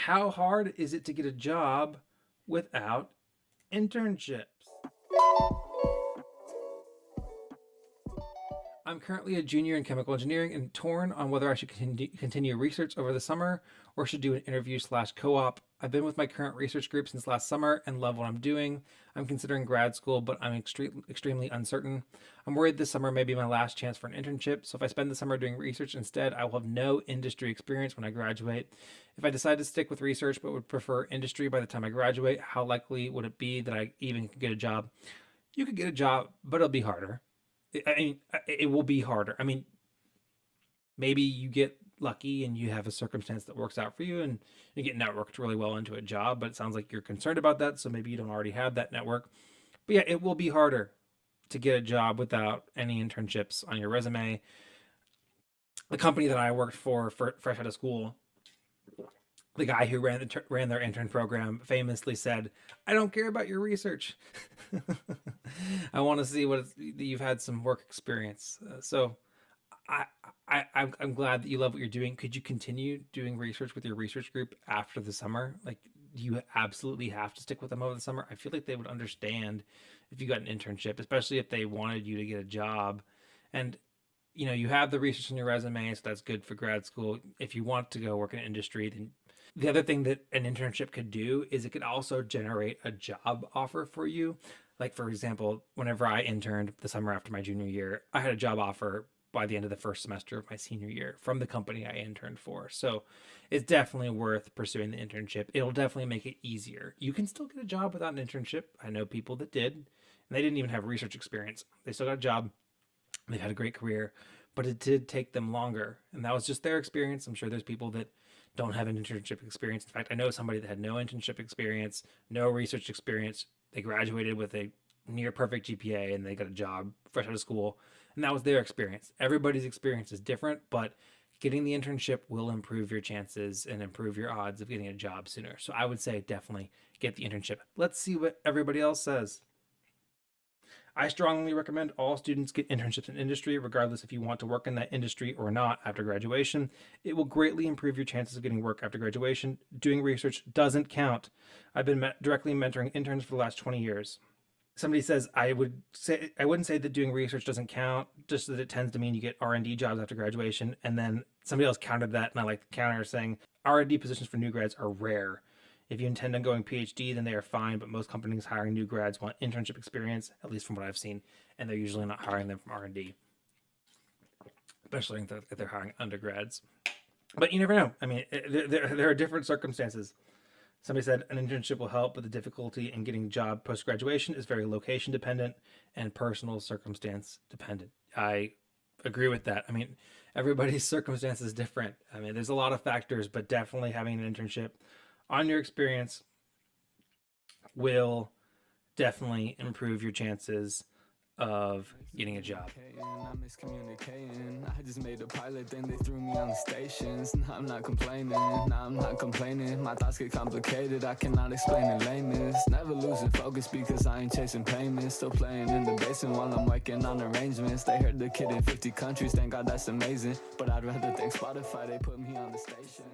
How hard is it to get a job without internships? I'm currently a junior in chemical engineering and torn on whether I should continue research over the summer or should do an interview/co-op. I've been with my current research group since last summer and love what I'm doing. I'm considering grad school, but I'm extremely uncertain. I'm worried this summer may be my last chance for an internship, so if I spend the summer doing research instead, I will have no industry experience when I graduate. If I decide to stick with research but would prefer industry by the time I graduate, how likely would it be that I even could get a job? You could get a job, but it'll be harder. I mean, it will be harder. I mean, maybe you get lucky and you have a circumstance that works out for you and you get networked really well into a job, but it sounds like you're concerned about that. So maybe you don't already have that network. But yeah, it will be harder to get a job without any internships on your resume. The company that I worked for fresh out of school, the guy who ran their intern program famously said, "I don't care about your research. I want to see that you've had some work experience." So I'm glad that you love what you're doing. Could you continue doing research with your research group after the summer? Like, you absolutely have to stick with them over the summer? I feel like they would understand if you got an internship, especially if they wanted you to get a job. And you have the research on your resume, so that's good for grad school. If you want to go work in industry, then the other thing that an internship could do is it could also generate a job offer for you. Like, for example, whenever I interned the summer after my junior year, I had a job offer by the end of the first semester of my senior year from the company I interned for. So it's definitely worth pursuing the internship. It'll definitely make it easier. You can still get a job without an internship. I know people that did, and they didn't even have research experience. They still got a job. They've had a great career, but it did take them longer. And that was just their experience. I'm sure there's people that don't have an internship experience. In fact, I know somebody that had no internship experience, no research experience. They graduated with a near perfect GPA and they got a job fresh out of school. And that was their experience. Everybody's experience is different, but getting the internship will improve your chances and improve your odds of getting a job sooner. So I would say definitely get the internship. Let's see what everybody else says. I strongly recommend all students get internships in industry, regardless if you want to work in that industry or not after graduation. It will greatly improve your chances of getting work after graduation. Doing research doesn't count. I've been directly mentoring interns for the last 20 years. Somebody says I wouldn't say that doing research doesn't count, just that it tends to mean you get R&D jobs after graduation. And then somebody else countered that, and I like the counter, saying R&D positions for new grads are rare. If you intend on going PhD, then they are fine, but most companies hiring new grads want internship experience, at least from what I've seen, and they're usually not hiring them from R&D, especially if they're hiring undergrads. But you never know. I mean, there are different circumstances. Somebody said an internship will help, but the difficulty in getting a job post-graduation is very location dependent and personal circumstance dependent. I agree with that. I mean, everybody's circumstance is different. I mean, there's a lot of factors, but definitely having an internship on your experience will definitely improve your chances of getting a job. I'm miscommunicating. I just made a pilot, then they threw me on the stations. Now I'm not complaining, My thoughts get complicated, I cannot explain in layman's. Never losing focus because I ain't chasing payments. Still playing in the basement while I'm working on arrangements. They heard the kid in 50 countries, thank God that's amazing. But I'd rather thank Spotify, they put me on the station.